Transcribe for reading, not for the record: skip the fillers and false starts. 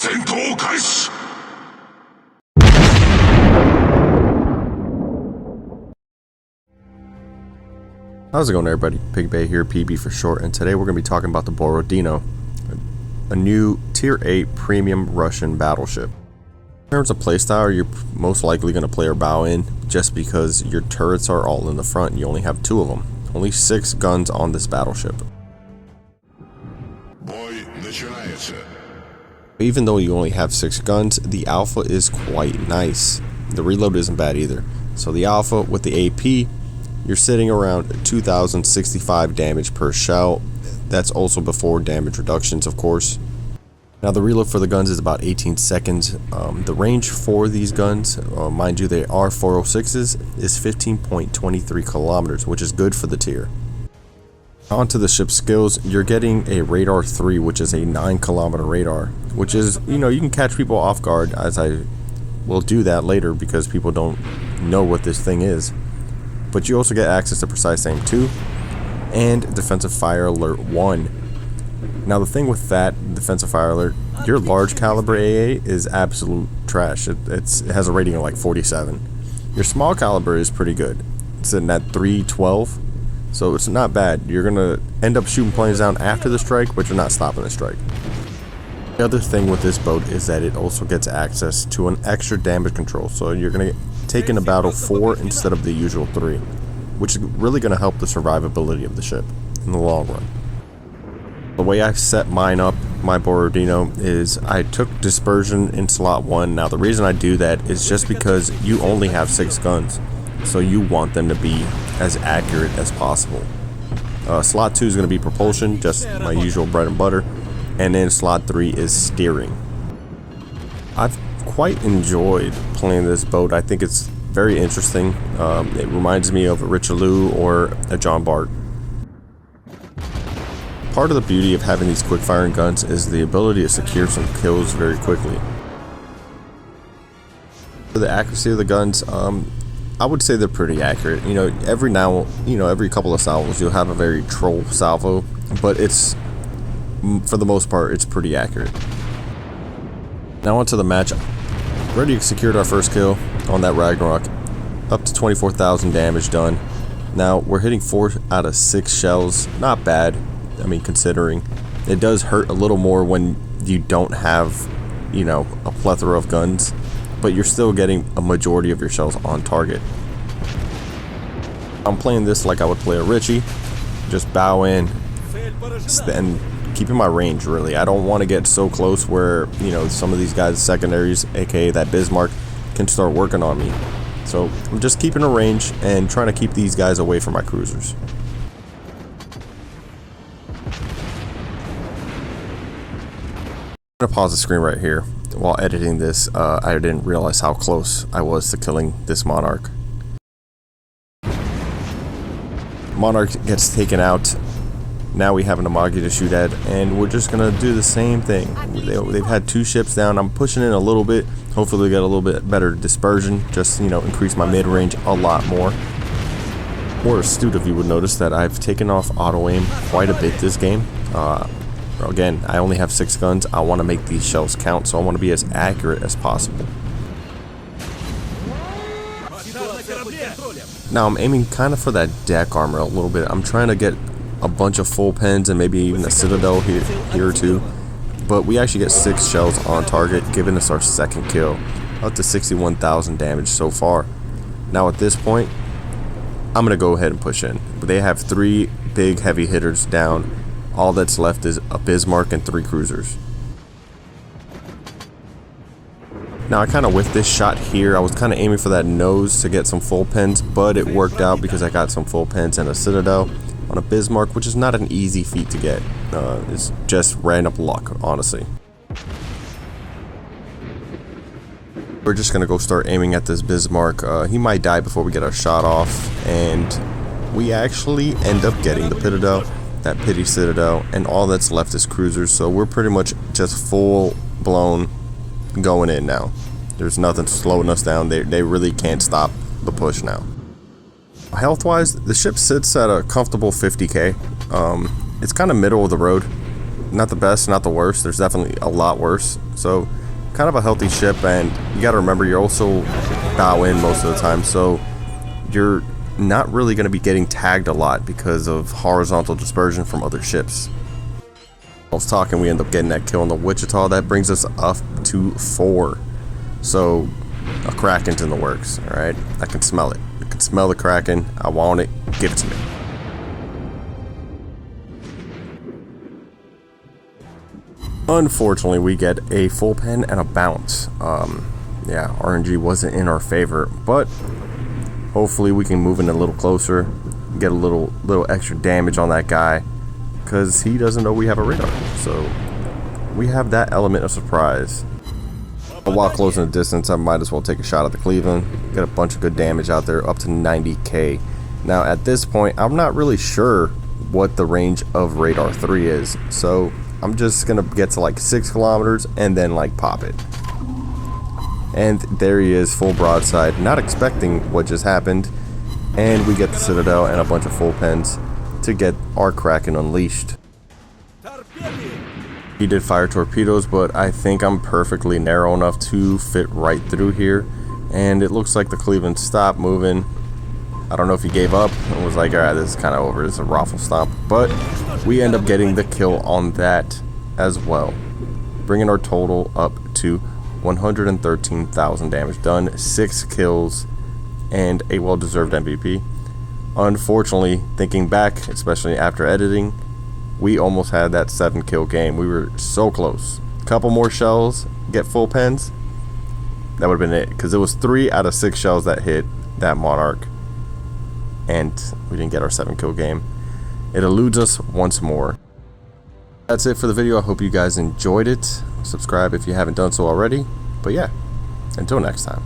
How's it going, everybody? PigBay here, PB for short, and today we're going to be talking about the Borodino, a new Tier 8 premium Russian battleship. In terms of playstyle, you're most likely going to play or bow in, just because your turrets are all in the front and you only have 2 of them. Only 6 guns on this battleship. Even though you only have 6 guns, the alpha is quite nice. The reload isn't bad either. So the alpha with the AP, you're sitting around 2065 damage per shell. That's also before damage reductions, of course. Now the reload for the guns is about 18 seconds. The range for these guns, mind you they are 406s, is 15.23 kilometers, which is good for the tier. Onto the ship's skills, you're getting a radar 3, which is a 9-kilometer radar, which is, you can catch people off guard, as I will do that later because people don't know what this thing is. But you also get access to Precise Aim 2 and Defensive Fire Alert 1. Now the thing with that Defensive Fire Alert, your large caliber AA is absolute trash. It has a rating of like 47. Your small caliber is pretty good. It's sitting at 312, so it's not bad. You're gonna end up shooting planes down after the strike, but you're not stopping the strike. The other thing with this boat is that it also gets access to an extra damage control, so you're gonna take in a battle 4 instead of the usual 3, which is really going to help the survivability of the ship in the long run. The way I set mine up, my Borodino, is I took dispersion in slot 1. Now the reason I do that is just because you only have 6 guns, so you want them to be as accurate as possible. Slot 2 is going to be propulsion, just my usual bread and butter, and then slot 3 is steering. I've quite enjoyed playing this boat. I think it's very interesting. It reminds me of a Richelieu or a John Bart. Part of the beauty of having these quick firing guns is the ability to secure some kills very quickly. For the accuracy of the guns, I would say they're pretty accurate. Every couple of salvos you'll have a very troll salvo, but it's, for the most part, it's pretty accurate. Now onto the match. Already secured our first kill on that Ragnarok. Up to 24,000 damage done. Now we're hitting 4 out of 6 shells. Not bad. I mean, considering it does hurt a little more when you don't have, a plethora of guns, but you're still getting a majority of your shells on target. I'm playing this like I would play a Richie. Just bow in and keeping my range, really. I don't want to get so close where, some of these guys' secondaries, aka that Bismarck, can start working on me. So I'm just keeping a range and trying to keep these guys away from my cruisers. I'm going to pause the screen right here. While editing this, I didn't realize how close I was to killing this Monarch. Monarch gets taken out. Now we have an Amagi to shoot at, and we're just gonna do the same thing. They've had 2 ships down. I'm pushing in a little bit. Hopefully get a little bit better dispersion. Just, increase my mid-range a lot more. More astute of you would notice that I've taken off auto-aim quite a bit this game. Again, I only have 6 guns. I want to make these shells count, so I want to be as accurate as possible. Now I'm aiming kind of for that deck armor a little bit. I'm trying to get a bunch of full pens and maybe even a citadel here or 2, but we actually get 6 shells on target, giving us our second kill, up to 61,000 damage so far. Now at this point, I'm gonna go ahead and push in. They have 3 big heavy hitters down. All that's left is a Bismarck and 3 cruisers. Now I kind of whiffed this shot here. I was kind of aiming for that nose to get some full pens, but it worked out because I got some full pens and a citadel on a Bismarck, which is not an easy feat to get. It's just random luck, honestly. We're just gonna go start aiming at this Bismarck. He might die before we get our shot off, and we actually end up getting the Citadel, that Pity Citadel, and all that's left is cruisers. So we're pretty much just full blown going in now. There's nothing slowing us down. They really can't stop the push now. Health wise, the ship sits at a comfortable 50k. It's kind of middle of the road. not the best, not the worst. There's definitely a lot worse. So kind of a healthy ship, and you got to remember you're also bow in most of the time, so you're not really going to be getting tagged a lot because of horizontal dispersion from other ships. I was talking, we end up getting that kill on the Wichita. That brings us up to 4. So a Kraken's in the works. All right, I can smell it. I can smell the Kraken. I want it. Give it to me. Unfortunately, we get a full pen and a bounce. Yeah, RNG wasn't in our favor, but hopefully we can move in a little closer, get a little extra damage on that guy, because he doesn't know we have a radar. So we have that element of surprise. While closing the distance, I might as well take a shot at the Cleveland. Get a bunch of good damage out there, up to 90k. Now at this point, I'm not really sure what the range of radar 3 is, so I'm just gonna get to like 6 kilometers and then like pop it. And there he is, full broadside, not expecting what just happened, and we get the Citadel and a bunch of full pens to get our Kraken unleashed. He did fire torpedoes, but I think I'm perfectly narrow enough to fit right through here, and it looks like the Cleveland stopped moving. I don't know if he gave up and was like, alright, this is kind of over, it's a raffle stomp, but we end up getting the kill on that as well, bringing our total up to 113,000 damage done, 6 kills, and a well-deserved MVP. Unfortunately, thinking back, especially after editing, we almost had that 7-kill game. We were so close. Couple more shells, get full pens, that would have been it, because it was 3 out of 6 shells that hit that Monarch, and we didn't get our 7-kill game. It eludes us once more. That's it for the video. I hope you guys enjoyed it. Subscribe if you haven't done so already. But yeah, until next time.